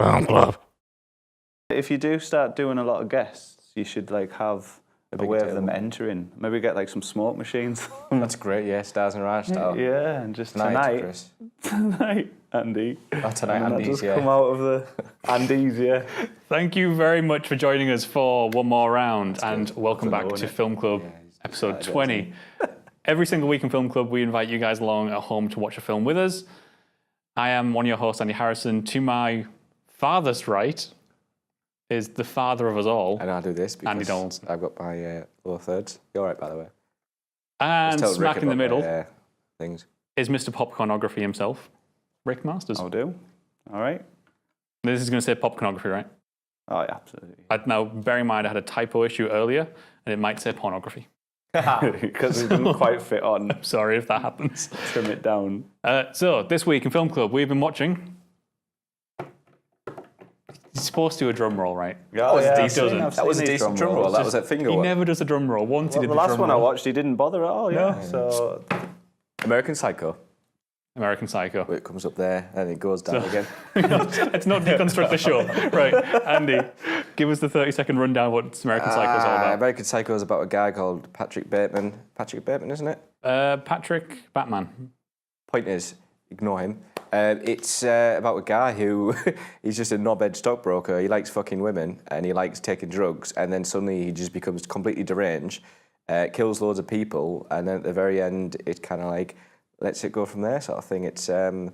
Film Club. If you do start doing a lot of guests, you should like have a way of them entering. Maybe get like some smoke machines. That's great, yeah, Stars and Raj style. Yeah, and just Tonight, Chris. tonight, Andy. Oh, tonight, And Andy's, just yeah. come out of the Andy's, yeah. Thank you very much for joining us for one more round, and welcome back to Film Club, episode 20. Every single week in Film Club, we invite you guys along at home to watch a film with us. I am one of your hosts, Andy Harrison. To my farthest right is the father of us all. And I'll do this because Andy Donaldson. I've got my lower thirds. You're all right, by the way. And smack in the middle things. is Mr. Popcornography himself, Rick Masters. I'll do. All right. This is going to say Popcornography, right? Oh, yeah, absolutely. Now, bear in mind, I had a typo issue earlier, and it might say pornography. Because it didn't quite fit on. Sorry if that happens. Trim it down. So, this week in Film Club, we've been watching... He's supposed to do a drum roll, right? Oh, yeah, he doesn't. That was a decent drum roll. That was a finger He one. never does a drum roll. Once he did The the last drum one I roll. watched, he didn't bother at all, yeah. So, American Psycho. American Psycho. It comes up there and it goes down again. Let's not deconstruct the show. Right, Andy, give us the 30-second rundown of what American Psycho is all about. American Psycho is about a guy called Patrick Bateman. Patrick Bateman, isn't it? Patrick Batman. Point is, ignore him. It's about a guy who he's just a knobhead stockbroker. He likes fucking women and he likes taking drugs, and then suddenly he just becomes completely deranged, kills loads of people, and then at the very end it kind of like lets it go from there, sort of thing. It's I'm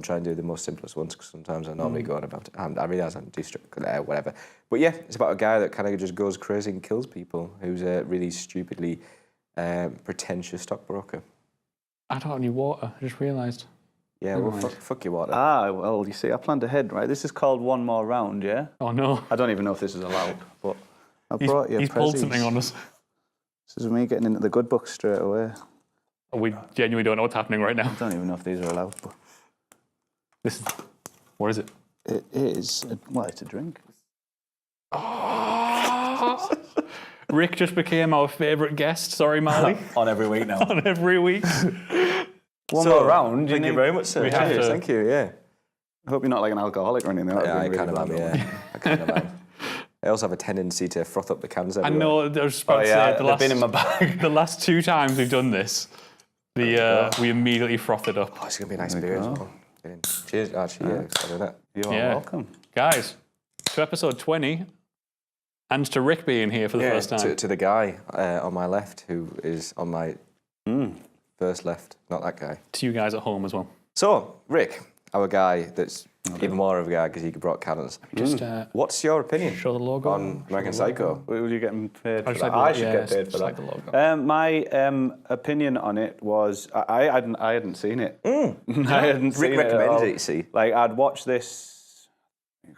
trying to do the most simplest ones because sometimes I normally go on about it. I realise I'm whatever. But yeah, it's about a guy that kind of just goes crazy and kills people, who's a really stupidly pretentious stockbroker. I don't have any water, I just realised. Yeah, well, fuck your water. well, you see, I planned ahead, right? This is called One More Round, yeah? Oh no. I don't even know if this is allowed, but I brought you He's pulled prezzies. something on us. This is me getting into the good book straight away. We genuinely don't know what's happening right now. I don't even know if these are allowed, but... This is... What is it? It is... it's a drink. Rick just became our favourite guest. Sorry, Marley. On every week now. On every week. One more round. Thank you very much, sir. We have to- Thank you, yeah. I hope you're not like an alcoholic or anything. Yeah, I kind of am, yeah. I kind of am. I also have a tendency to froth up the cans I everywhere. know, I was about to say, they've been in my bag. the last 2 times we've done this, we immediately frothed it up. Oh, it's going to be a nice beer as well. Cheers. Actually, yeah, I'll do that. You are welcome. Guys, to episode 20, and to Rick being here for the first time. To the guy on my left who is on my first left, not that guy. To you guys at home as well. So, Rick, our guy that's even more of a guy because he brought cannons. Just What's your opinion show the logo on American Psycho? Will you get paid for just that? like I should get paid for like that. the logo. My opinion on it was I hadn't seen it. I hadn't seen Rick it at all. recommended it, you see. Like I'd watched this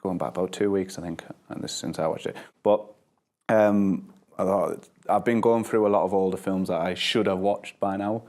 going back about 2 weeks, I think, and this since I watched it. But I thought I've been going through a lot of older films that I should have watched by now.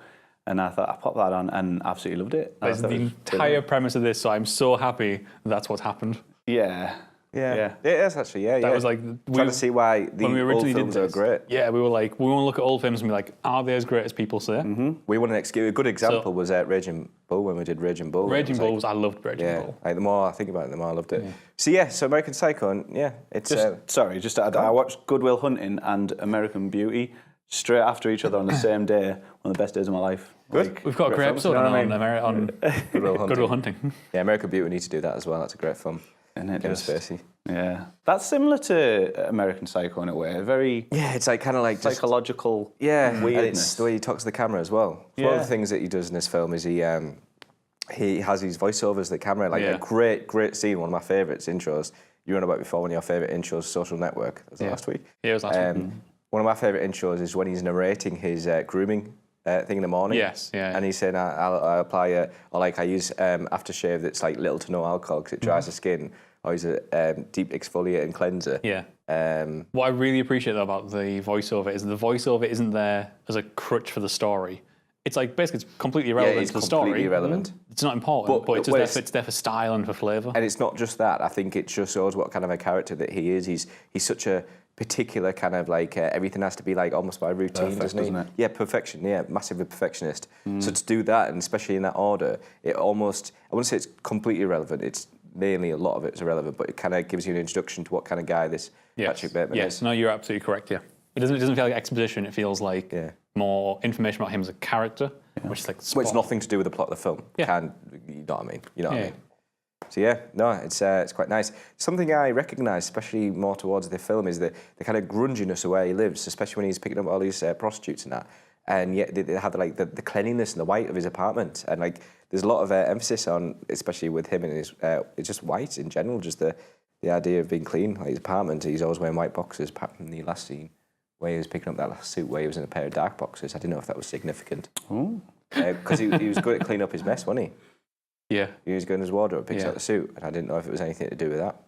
And I thought I popped that on and absolutely loved it. That's the entire premise of this, so I'm so happy that's what's happened. Yeah. Yeah, that's actually, yeah. That was like... Trying to see why the when we old originally films did are this, great. Yeah, we were like, we want to look at old films and be like, are they as great as people say? We want a good example was Raging Bull when we did Raging Bull. Raging Bull, I loved Raging Bull. Like the more I think about it, the more I loved it. So American Psycho, and it's... I watched Good Will Hunting and American Beauty straight after each other on the same day. One of the best days of my life. Good. We've got a great episode on Good Will Hunting. Yeah, American Beauty, we need to do that as well. That's a great film. And it Kevin just, Spacey. yeah. That's similar to American Psycho in a way. Very Yeah, it's like kind of like just... psychological Yeah, weirdness. and it's the way he talks to the camera as well. One of the things that he does in this film is he has these voiceovers to the camera, like a great scene, one of my favourites, intros. You were on about before, one of your favourite intros, Social Network. Was it last week? Yeah, it was last week. One of my favourite intros is when he's narrating his grooming thing in the morning. Yes, yeah. And he's saying, I apply, or like I use aftershave that's like little to no alcohol because it dries the skin. Or he's a deep exfoliating cleanser. Yeah. What I really appreciate though about the voiceover is the voiceover isn't there as a crutch for the story. It's like basically it's completely irrelevant to the story. Completely irrelevant. It's not important, but it's there for style and for flavour. And it's not just that. I think it just shows what kind of a character that he is. He's such a particular kind of like everything has to be like almost by routine, doesn't it? Yeah, perfection. Yeah, massive perfectionist. So to do that, and especially in that order, it almost I wouldn't say it's completely irrelevant. It's mainly a lot of it is irrelevant, but it kind of gives you an introduction to what kind of guy this Patrick Bateman is. Yes, no, you're absolutely correct, yeah. It doesn't feel like exposition, it feels like more information about him as a character, which is like Well, it's nothing to do with the plot of the film. Yeah. You know what I mean? You know what I mean? So yeah, no, it's quite nice. Something I recognise, especially more towards the film, is the kind of grunginess of where he lives, especially when he's picking up all these prostitutes and that. And yet they have like the cleanliness and the white of his apartment, and like there's a lot of emphasis on, especially with him and his, it's just white in general, just the idea of being clean. Like his apartment, he's always wearing white boxers. Apart from the last scene where he was picking up that last suit, where he was in a pair of dark boxers. I didn't know if that was significant. Because he was going to clean up his mess, wasn't he? Yeah. He was going to his wardrobe, picks out the suit, and I didn't know if it was anything to do with that.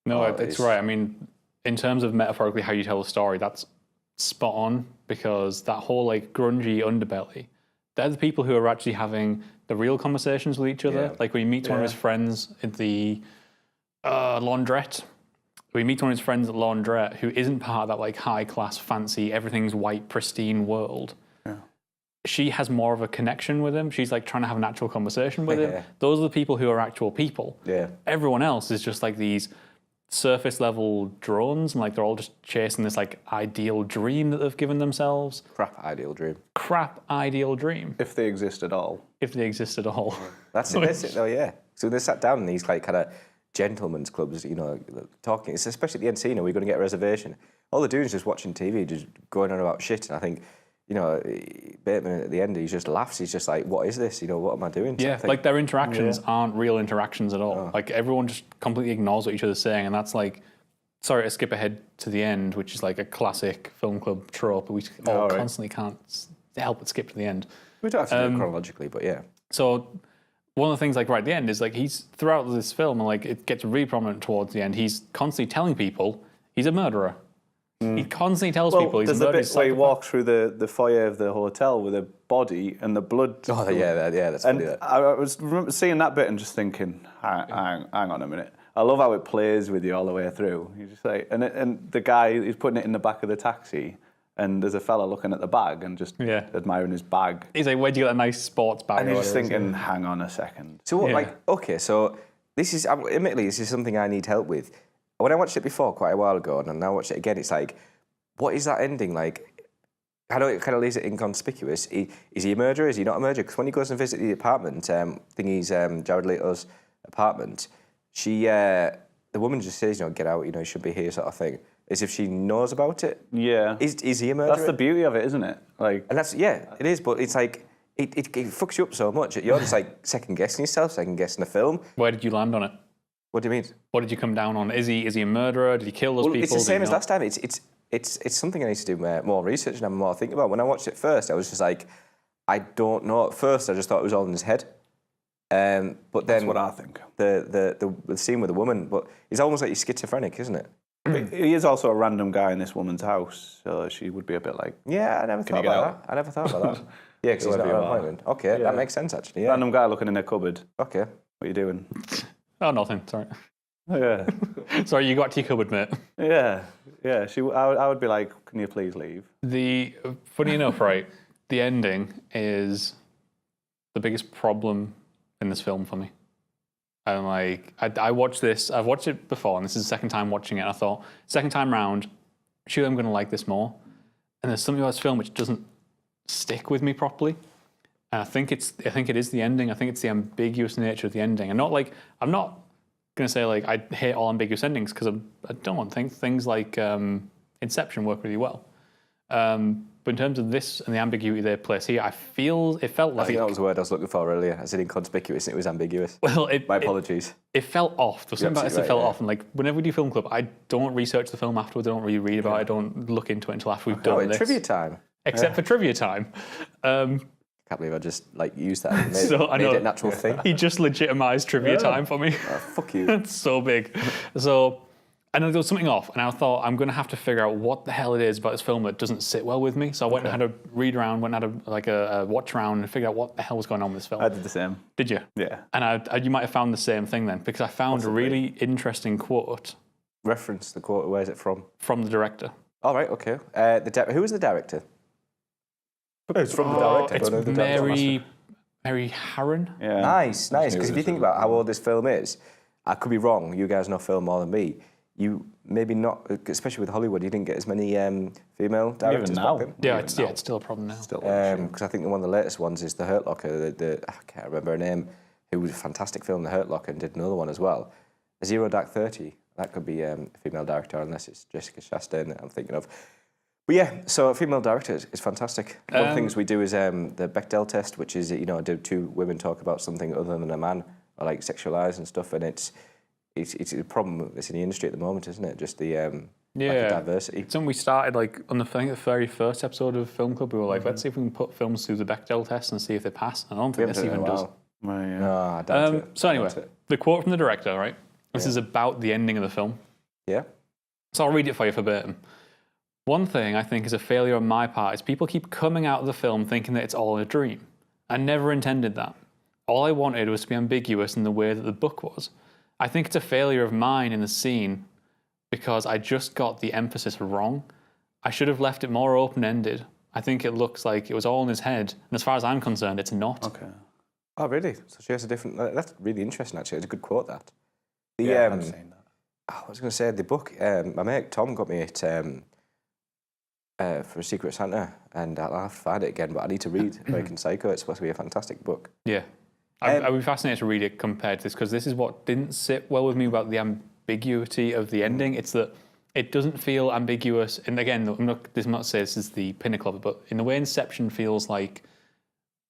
No, it's right. I mean, in terms of metaphorically how you tell a story, that's spot on, because that whole like grungy underbelly, they're the people who are actually having the real conversations with each other. Like when he meets one of his friends at the laundrette, we meet one of his friends at laundrette who isn't part of that like high class, fancy, everything's white, pristine world. She has more of a connection with him. She's like trying to have an actual conversation with him. Those are the people who are actual people. Everyone else is just like these surface level drones, and like they're all just chasing this like ideal dream that they've given themselves. Crap ideal dream. Crap ideal dream. If they exist at all. If they exist at all. That's it though, yeah. So they sat down in these like kind of gentlemen's clubs, you know, talking. It's especially at the end scene, we're going to get a reservation. All they're doing is just watching TV, just going on about shit. And I think, you know, Bateman at the end, he just laughs. He's just like, what is this? You know, what am I doing? Yeah, like their interactions aren't real interactions at all. Like everyone just completely ignores what each other's saying, and that's like, sorry to skip ahead to the end, which is like a classic film club trope, but we all constantly can't help but skip to the end. We don't have to do it chronologically, but yeah. So one of the things like right at the end is like he's throughout this film, and like it gets really prominent towards the end, he's constantly telling people he's a murderer. He constantly tells people he's a murderer. There's a bit where he walks through the foyer of the hotel with a body and the blood. Oh yeah, that's funny. And I remember seeing that bit and just thinking, hang on a minute. I love how it plays with you all the way through. You just like, and the guy, he's putting it in the back of the taxi, and there's a fella looking at the bag and just admiring his bag. He's like, where'd you get that nice sports bag? And he's just thinking, hang on a second. So what, like, okay, so this is, admittedly, this is something I need help with. When I watched it before quite a while ago, and now I watched it again, it's like, what is that ending like? I know it kind of leaves it inconspicuous. Is he a murderer? Is he not a murderer? Because when he goes and visits the apartment, Jared Leto's apartment, the woman just says, you know, get out, you know, you should be here, sort of thing, as if she knows about it. Yeah. Is he a murderer? That's the beauty of it, isn't it? Like, and that's, yeah, it is, but it's like, it fucks you up so much. You're just like second-guessing yourself, second-guessing the film. Where did you land on it? What do you mean? What did you come down on? Is he a murderer? Did he kill those people? It's the same as last time. It's something I need to do more research and have more think about. When I watched it first, I was just like, I don't know. At first, I just thought it was all in his head. But then that's what I think. The scene with the woman, but it's almost like he's schizophrenic, isn't it? He is also a random guy in this woman's house, so she would be a bit like, yeah, I never thought about that. Yeah, because he's not an appointment. Okay, that makes sense actually. Yeah. Random guy looking in a cupboard. Okay, what are you doing? Oh, nothing. Sorry. Yeah. Sorry, you got to your cupboard, mate. Yeah. I would be like, can you please leave? Funny enough, right? The ending is the biggest problem in this film for me. And like, I watched this. I've watched it before, and this is the second time watching it. And I thought, second time round, surely I'm going to like this more. And there's something about this film which doesn't stick with me properly. And I think it is the ending. I think it's the ambiguous nature of the ending. And I'm not going to say like I hate all ambiguous endings, because I don't think things like Inception work really well. But in terms of this and the ambiguity they place here, it felt like... I think that was the word I was looking for earlier. I said inconspicuous and it was ambiguous. Well, my apologies. It felt off. There's something about this that felt off. And like, whenever we do film club, I don't research the film afterwards. I don't really read about it. I don't look into it until after we've done this. Trivia time. Except for trivia time. Can't believe I just like used that and made it a natural thing. He just legitimised trivia time for me. Oh, fuck you. It's so big. So, and then there was something off, and I thought, I'm going to have to figure out what the hell it is about this film that doesn't sit well with me. So I went and had a read around, went and had a watch around and figured out what the hell was going on with this film. I did the same. Did you? Yeah. And you might have found the same thing then, because I found a really interesting quote. Reference the quote, where's it from? From the director. All right, okay. Who was the director? It's from the director. It's Mary Harron. Yeah. Nice. Because if you think about how old this film is, I could be wrong. You guys know film more than me. You maybe not, especially with Hollywood. You didn't get as many female directors Even now. back then. Yeah, it's still a problem now. Still, Because I think one of the latest ones is The Hurt Locker. I can't remember her name. Who was a fantastic film, The Hurt Locker, and did another one as well. Zero Dark 30. That could be a female director, unless it's Jessica Chastain that I'm thinking of. But yeah, so female directors is fantastic. One of the things we do is the Bechdel test, which is, do two women talk about something other than a man, or like sexualised and stuff, and it's a problem that's in the industry at the moment, isn't it? Just the lack of diversity. It's when we started, like, on the very first episode of Film Club, we were like, let's see if we can put films through the Bechdel test and see if they pass. I don't think this even does. No, I doubt it. So anyway, the quote from the director, right? This is about the ending of the film. Yeah. So I'll read it for you verbatim. One thing I think is a failure on my part is people keep coming out of the film thinking that it's all a dream. I never intended that. All I wanted was to be ambiguous in the way that the book was. I think it's a failure of mine in the scene because I just got the emphasis wrong. I should have left it more open-ended. I think it looks like it was all in his head, and as far as I'm concerned, it's not. Okay. Oh, really? So she has a different... That's really interesting, actually. It's a good quote, that. Yeah, I've seen that. I was going to say, the book, my mate Tom got me it for Secret Santa, and I'll have to find it again, but I need to read American Psycho. It's supposed to be a fantastic book. Yeah. I'd be fascinated to read it compared to this, because this is what didn't sit well with me about the ambiguity of the ending. It's that it doesn't feel ambiguous. And again, this is not to say this is the pinnacle of it, but in the way Inception feels like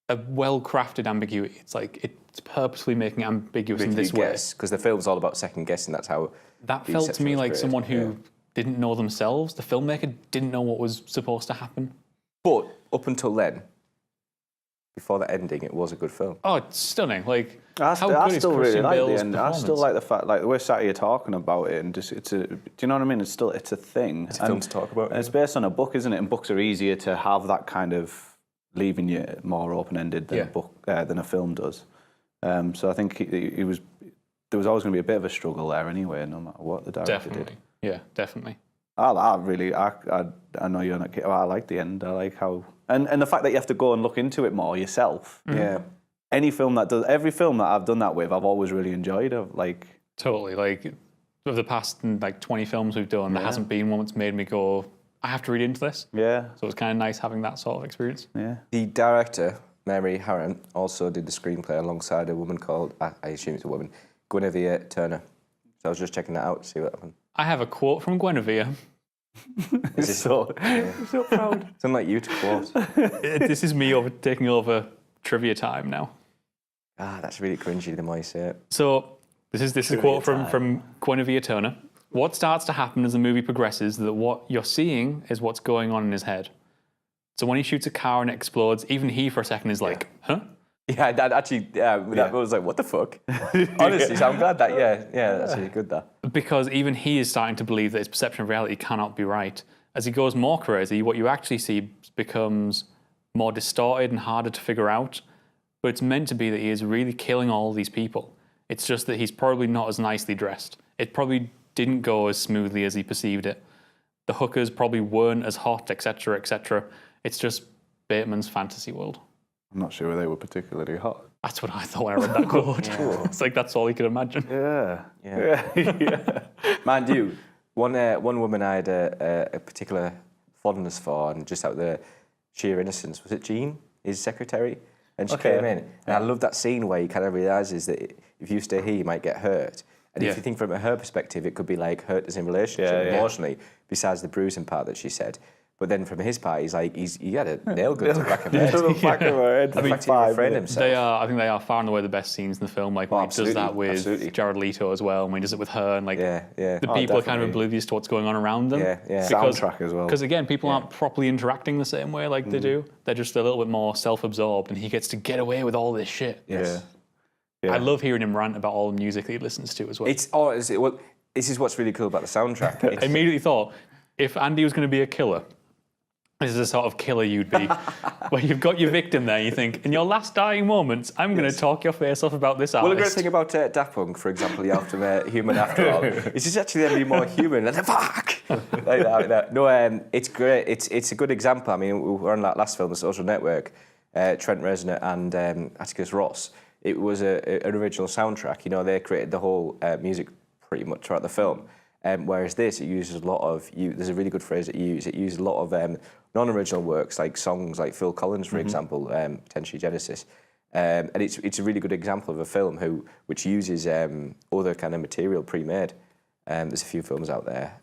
a well-crafted ambiguity. It's like it's purposely making it ambiguous in this way. Because the film's all about second-guessing. That's how... That felt to me like someone who didn't know themselves. The filmmaker didn't know what was supposed to happen. But up until then, before the ending, it was a good film. Oh, it's stunning. Like, I how good still is really Christian like Bale's the end. I performance? still like the fact, like the way sat here talking about it, and just do you know what I mean? It's a thing. It's a film to talk about. And it's based on a book, isn't it? And books are easier to have that kind of leaving you more open-ended than a book than a film does. So I think he was. There was always going to be a bit of a struggle there anyway, no matter what the director did. Yeah, definitely. I know you're not. I like the end. I like how and the fact that you have to go and look into it more yourself. Mm-hmm. Yeah. Every film that I've done that with, I've always really enjoyed. Totally. Like, of the past 20 films we've done, there hasn't been one that's made me go, I have to read into this. Yeah. So it's kind of nice having that sort of experience. Yeah. The director, Mary Harron, also did the screenplay alongside a woman called, I assume it's a woman, Guinevere Turner. So I was just checking that out to see what happened. I have a quote from Guinevere. Is it so proud? It's unlike you to quote. This is me taking over trivia time now. That's really cringy the more you say it. So this is a quote from Guinevere Turner. What starts to happen as the movie progresses is that what you're seeing is what's going on in his head. So when he shoots a car and it explodes, even he for a second is like, huh? Yeah, that actually, that was like, what the fuck? Honestly, so I'm glad that, that's really good, that. Because even he is starting to believe that his perception of reality cannot be right. As he goes more crazy, what you actually see becomes more distorted and harder to figure out. But it's meant to be that he is really killing all these people. It's just that he's probably not as nicely dressed. It probably didn't go as smoothly as he perceived it. The hookers probably weren't as hot, etc., etc. It's just Bateman's fantasy world. I'm not sure they were particularly hot. That's what I thought when I read that quote. It's like that's all he could imagine. Yeah. Mind you, one woman I had a particular fondness for, and just out of the sheer innocence, was it Jean, his secretary? And she came in, and I love that scene where he kind of realises that if you stay here, you might get hurt. And if you think from her perspective, it could be like hurt as in relationship emotionally, besides the bruising part that she said. But then from his part, he's like, he had a nail gun to the back of her head. I mean, I think they are far and away the best scenes in the film. Like when he does that with Jared Leto as well, and when he does it with her, and like the people are kind of oblivious to what's going on around them. Soundtrack as well. Because again, people aren't properly interacting the same way like they do. They're just a little bit more self-absorbed, and he gets to get away with all this shit. Yeah. I love hearing him rant about all the music that he listens to as well. This is what's really cool about the soundtrack. I immediately thought, if Andy was going to be a killer, this is the sort of killer you'd be, where you've got your victim there, and you think, in your last dying moments, I'm going to talk your face off about this artist. Well, the great thing about Daft Punk, for example, the Ultimate Human After All, is just actually them being more human. Like, fuck! like that. No, it's great. It's a good example. I mean, we were on that last film, The Social Network, Trent Reznor and Atticus Ross. it was an original soundtrack. You know, they created the whole music pretty much throughout the film. Whereas this, it uses a lot of, there's a really good phrase that you use, it uses a lot of non-original works, like songs like Phil Collins, for example, potentially Genesis. And it's a really good example of a film which uses other kind of material pre-made. There's a few films out there,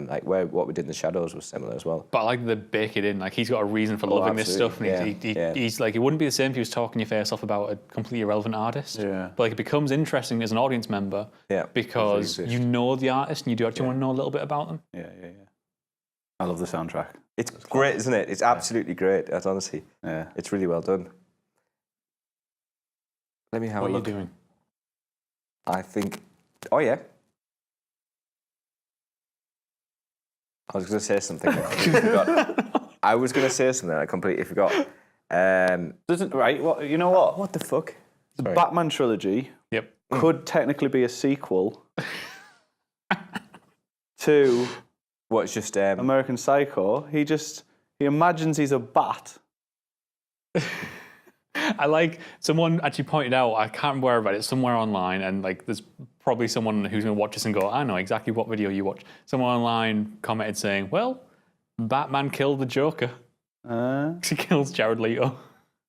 like What We Did in the Shadows was similar as well. But I like the bake it in. Like he's got a reason for loving this stuff, and he's like, it wouldn't be the same if he was talking your face off about a completely irrelevant artist. Yeah. But like, it becomes interesting as an audience member because you know the artist and you do actually want to know a little bit about them. Yeah. I love the soundtrack. It's great, isn't it? It's absolutely great. That's honestly, it's really well done. Let me have a look. What are you doing? I think. Oh yeah. I was going to say something. I completely forgot. I was going to say something. I completely forgot. Right? Well, you know what? What the fuck? The Batman trilogy could technically be a sequel to What's just American Psycho. He imagines he's a bat. I like, someone actually pointed out, I can't remember where I read it, somewhere online, and like there's probably someone who's going to watch this and go, I know exactly what video you watched. Someone online commented saying, well, Batman killed the Joker. He kills Jared Leto.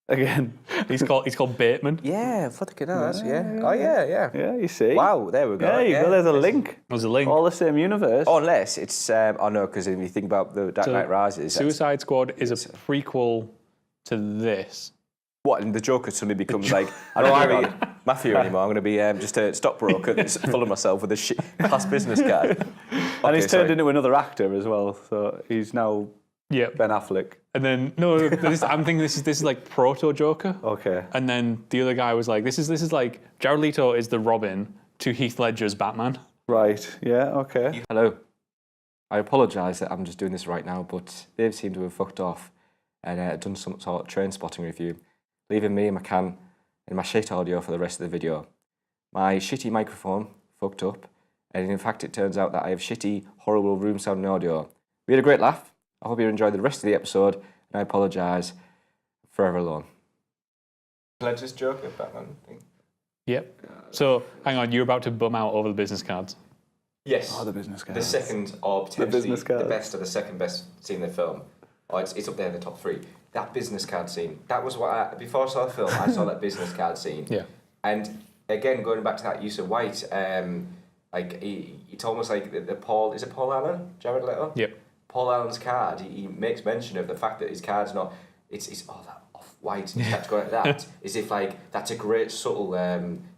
Again. He's called Bateman. Yeah, fucking hell, that's, Oh, yeah. Yeah, you see. Wow, there we go. There you go, there's a link. There's a link. All the same universe. Unless it's, no, because if you think about the Dark Knight Rises. Suicide Squad is a prequel to this. What, and the Joker suddenly becomes like, I don't want to be Matthew anymore, I'm going to be just a stockbroker that's full of myself with a class business card. And he's turned into another actor as well, so he's now Ben Affleck. And then, I'm thinking this is like proto-Joker. Okay. And then the other guy was like, this is like, Jared Leto is the Robin to Heath Ledger's Batman. Right, yeah, okay. Hello. I apologise that I'm just doing this right now, but they've seemed to have fucked off and done some sort of train spotting review, leaving me and my can and my shit audio for the rest of the video. My shitty microphone fucked up, and in fact it turns out that I have shitty, horrible room sounding audio. We had a great laugh. I hope you enjoyed the rest of the episode, and I apologise. Forever alone. Let's just joke at Batman thing. Yep. So, hang on, you're about to bum out over the business cards. Yes. Oh, the business cards. The second, or potentially business cards. the best or the second best scene in the film. Oh, it's up there in the top 3. That business card scene. That was what before I saw the film, I saw that business card scene. Yeah. And again, going back to that use of white, like it's almost like the Paul, is it Paul Allen? Jared Leto? Yep. Paul Allen's card, he makes mention of the fact that his card's not, it's that off-white, and starts going like that, as if like, that's a great subtle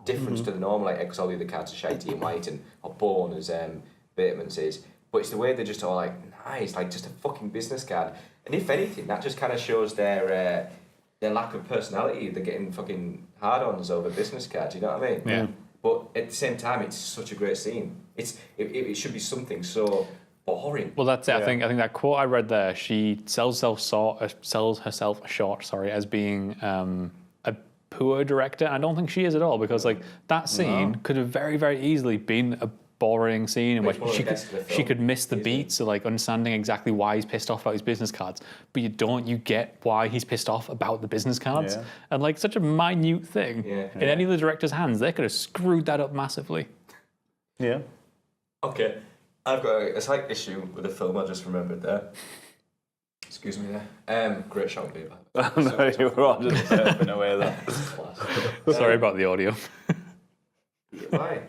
difference to the normal, like, because all the other cards are shitey and white and are born, as Bateman says. But it's the way they're just all like, nice, like just a fucking business card. And if anything, that just kind of shows their lack of personality. They're getting fucking hard-ons over business cards, you know what I mean? Yeah. But at the same time, it's such a great scene. It should be something so boring. Well, that's it. I think that quote I read there, she sells herself short, as being a poor director. And I don't think she is at all, because like that scene could have very, very easily been a boring scene in which she could miss the beats of like understanding exactly why he's pissed off about his business cards, but you get why he's pissed off about the business cards. And like such a minute thing in any of the director's hands, they could have screwed that up massively. Yeah. Okay, I've got a slight issue with the film. I just remembered there. Excuse me there. Great shot, babe. No, you were all just surfing away there. Sorry about the audio. Why?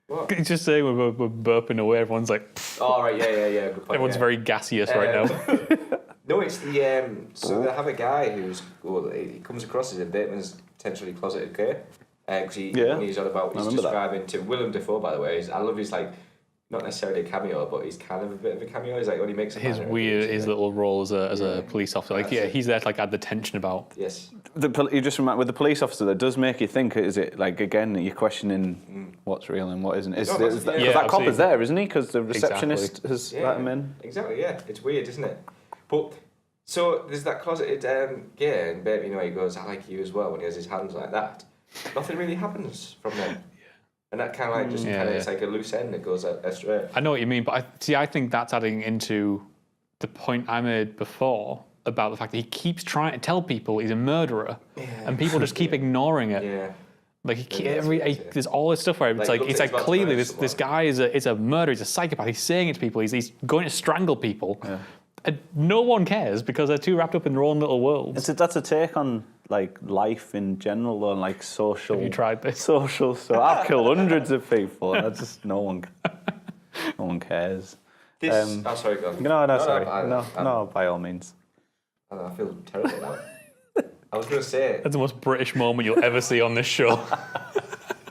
What? It's just saying we're burping away. Everyone's like, oh, right, yeah. Good point, everyone's very gaseous right now. No, it's the so they have a guy he comes across as a Bateman's potentially closeted gay. Because he's all about, he's describing to Willem Dafoe, by the way. I love his, like, not necessarily a cameo, but he's kind of a bit of a cameo. He's like when he makes his little role as a police officer. Like, he's there to like add the tension about. Yes. You just remember with the police officer, that does make you think. Is it like again you're questioning what's real and what isn't? Because that cop is there, isn't he? Because the receptionist has let him in. Exactly. Yeah, it's weird, isn't it? But so there's that closeted gay, and he goes, "I like you as well," when he has his hands like that. Nothing really happens from them. And that kind of like it's like a loose end that goes astray. I know what you mean, but I think that's adding into the point I made before, about the fact that he keeps trying to tell people he's a murderer, and people just keep ignoring it. Yeah. Like there's all this stuff where it's like clearly this guy is a murderer, he's a psychopath. He's saying it to people. He's going to strangle people, and no one cares because they're too wrapped up in their own little worlds. That's a take on like life in general and like social. Have you tried this? Social stuff. I've killed hundreds of people. And no one cares. Sorry, go on. No, sorry. No, by all means. I feel terrible now. I was going to say... That's the most British moment you'll ever see on this show.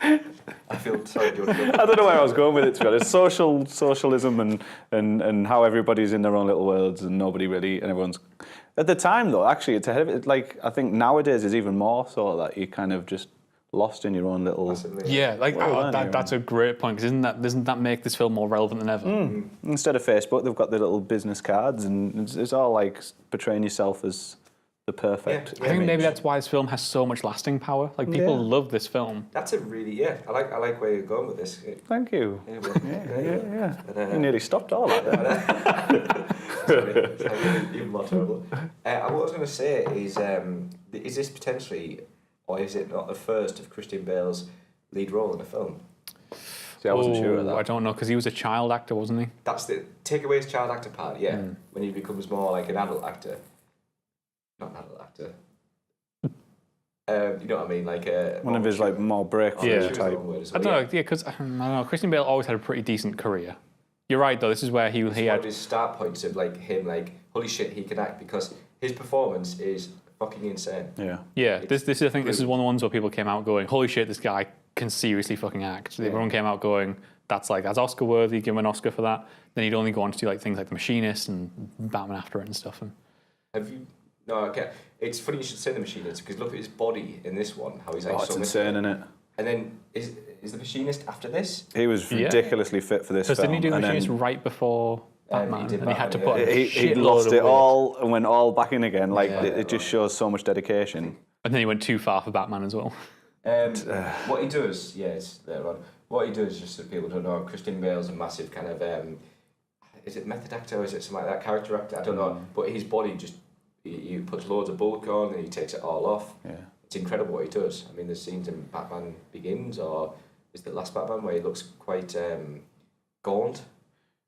I feel sorry. I don't know where I was going with it, to be honest. Socialism and how everybody's in their own little worlds and nobody really... And everyone's... At the time, though, actually, it's ahead of it. Like, I think nowadays is even more so that you're kind of just lost in your own little... Yeah, like that's a great point, because doesn't that make this film more relevant than ever? Instead of Facebook, they've got the little business cards, and it's all like portraying yourself as the perfect I think maybe that's why this film has so much lasting power. Like, people love this film. That's a really, I like where you're going with this. Thank you. Yeah. You nearly stopped all that. Sorry, even more terrible. What I was going to say is this potentially, or is it not the first of Christian Bale's lead role in a film? See, I wasn't sure of that. I don't know, because he was a child actor, wasn't he? That's take away his child actor part, when he becomes more like an adult actor. Not an adult actor. You know what I mean? Like one of his like more breakthrough type. I don't know, because I don't know. Christian Bale always had a pretty decent career. You're right, though. This is where he had had his start points of like him, like holy shit, he can act, because his performance is fucking insane. Yeah. This is, I think this is one of the ones where people came out going, holy shit, this guy can seriously fucking act. Everyone came out going, that's Oscar worthy. Give him an Oscar for that. Then he'd only go on to do like things like The Machinist and Batman after it and stuff. And have you? No, okay. It's funny you should say The Machinist, because look at his body in this one, how he's like it's insane, isn't it? And then is The Machinist after this? He was ridiculously fit for this film. Because didn't he do The Machinist right before Batman? He had to put he lost it all and went all back in again. Like it just shows so much dedication. And then he went too far for Batman as well. What he does, it's there on. What he does, just so people don't know, Christian Bale's a massive kind of is it method actor or is it something like that, character actor? I don't know. But his body just he puts loads of bulk on and he takes it all off. Yeah. It's incredible what he does. I mean, there's scenes in Batman Begins, or is the last Batman, where he looks quite gaunt.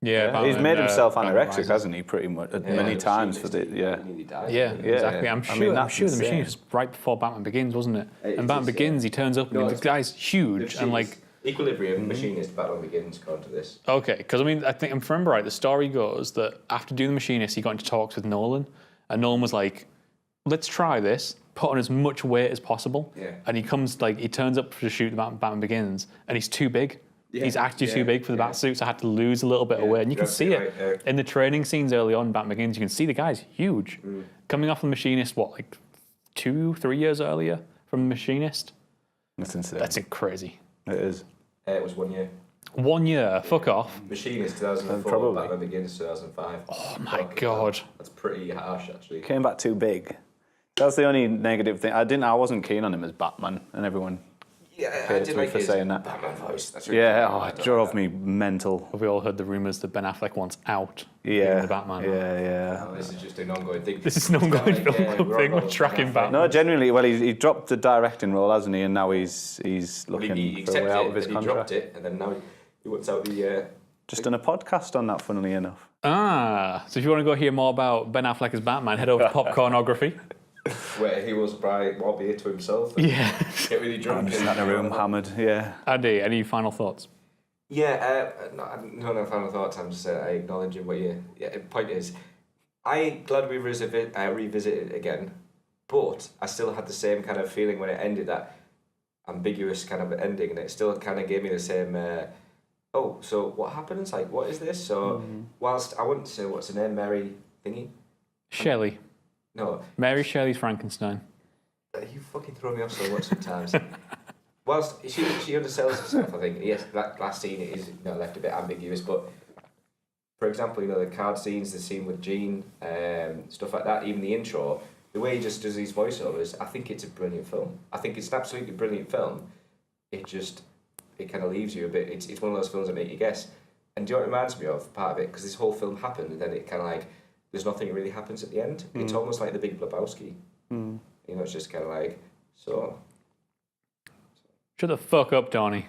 Yeah, Batman, he's made himself anorexic, hasn't he? Pretty much many times for the exactly. I'm sure The Machinist was right before Batman Begins, wasn't it? And Batman Begins, he turns up and the guy's huge and like Equilibrium, Machinist, Batman Begins, gone to this. Okay, because I think if I remember right, the story goes that after doing The Machinist, he got into talks with Nolan, and Nolan was like, "Let's try this. Put on as much weight as possible." Yeah. And he turns up to shoot Batman Begins, and he's too big. Yeah. He's actually too big for the bat suit, so I had to lose a little bit of weight. And you can see it in the training scenes early on in Batman Begins. You can see the guy's huge. Coming off The Machinist, 2-3 years earlier from The Machinist? That's insane. That's crazy. It is. It was 1 year. 1 year? Fuck off. Machinist 2004, Batman Begins 2005. Oh my God. That's pretty harsh, actually. Came back too big. That's the only negative thing. I wasn't keen on him as Batman, and everyone I did like for his saying that. Batman voice. That's really it drove me mental. Have we all heard the rumours that Ben Affleck wants out? Yeah, the Batman. Yeah. Oh, this is just an ongoing thing. This is an ongoing film club thing. We're tracking Batman. No, genuinely. Well, he dropped the directing role, hasn't he? And now he's looking for a way out of his contract. He dropped it, and then now he wants out the. Just done a podcast on that, funnily enough. So if you want to go hear more about Ben Affleck as Batman, head over to Popcornography. Where he was by more beer to himself. Yeah. Get really drunk. Just in a room, hammered. Yeah. Andy, any final thoughts? Yeah. No final thoughts. I'm just acknowledging what you. Yeah. The point is, I'm glad we revisited it again, but I still had the same kind of feeling when it ended, that ambiguous kind of ending, and it still kind of gave me the same. Oh, so what happens? Like, what is this? So, whilst I wouldn't say what's her name, Mary thingy. Shelley. No. Mary Shelley's Frankenstein. You fucking throw me off so much sometimes. Whilst she undersells herself, I think. Yes, that last scene is left a bit ambiguous, but for example, the card scenes, the scene with Jean, stuff like that, even the intro, the way he just does these voiceovers, I think it's a brilliant film. I think it's an absolutely brilliant film. It kind of leaves you a bit. It's one of those films that make you guess. And do you know what it reminds me of? Part of it, because this whole film happened, and then it kind of like there's nothing really happens at the end. It's almost like The Big Lebowski. You know, it's just kind of like, so... Shut the fuck up, Donnie.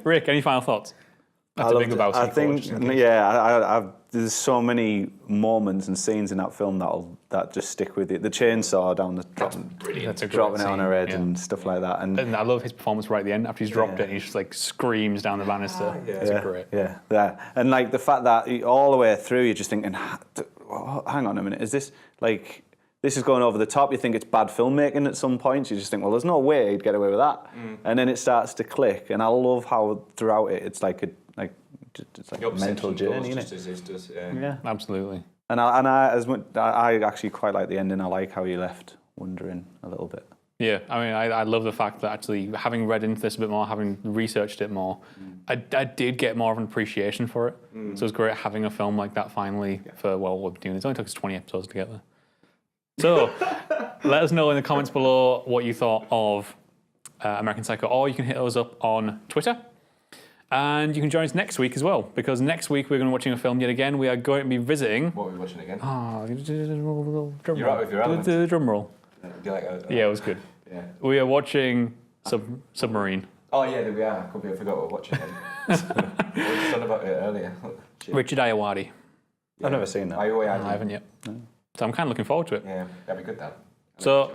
Rick, any final thoughts? That's a Big Lebowski. I think, there's so many moments and scenes in that film that just stick with you. The chainsaw down the dropping it on her head and stuff like that. And I love his performance right at the end after he's dropped it. He just like screams down the banister. It's great. Yeah. And like the fact that all the way through, you're just thinking, hang on a minute, is this like? This is going over the top. You think it's bad filmmaking at some points. You just think, well, there's no way he'd get away with that. And then it starts to click. And I love how throughout it's like a mental journey, isn't it? Yeah, absolutely. And I actually quite like the ending. I like how you left wondering a little bit. Yeah, I mean, I love the fact that actually having read into this a bit more, having researched it more, I did get more of an appreciation for it. So it's great having a film like that finally for what we're doing. It only took us 20 episodes together. So let us know in the comments below what you thought of American Psycho, or you can hit us up on Twitter. And you can join us next week as well, because next week we're going to be watching a film yet again. We are going to be visiting... What are we watching again? Drum You're out with your element. the drum roll. Yeah, it was good. Yeah. We are watching Submarine. Oh, yeah, there we are. I forgot what we're watching then. We were talking about it earlier. Richard Ayoade. I've never seen that. I haven't yet. No. So I'm kind of looking forward to it. Yeah, that'd be good, that. So,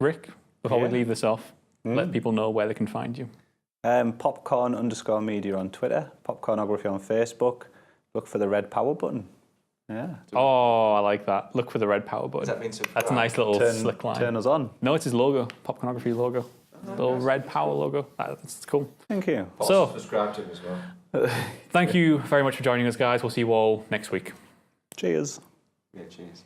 Rick, before we leave this off, let people know where they can find you. Popcorn_media on Twitter, Popcornography on Facebook. Look for the red power button. Yeah. Oh, I like that. Look for the red power button. Does that mean subscribe? That's a nice little slick line. Turn us on. No, it's his logo. Popcornography logo. Little red power logo. That's cool. Thank you. So, subscribe to him as well. Thank you very much for joining us, guys. We'll see you all next week. Cheers. Yeah, cheers.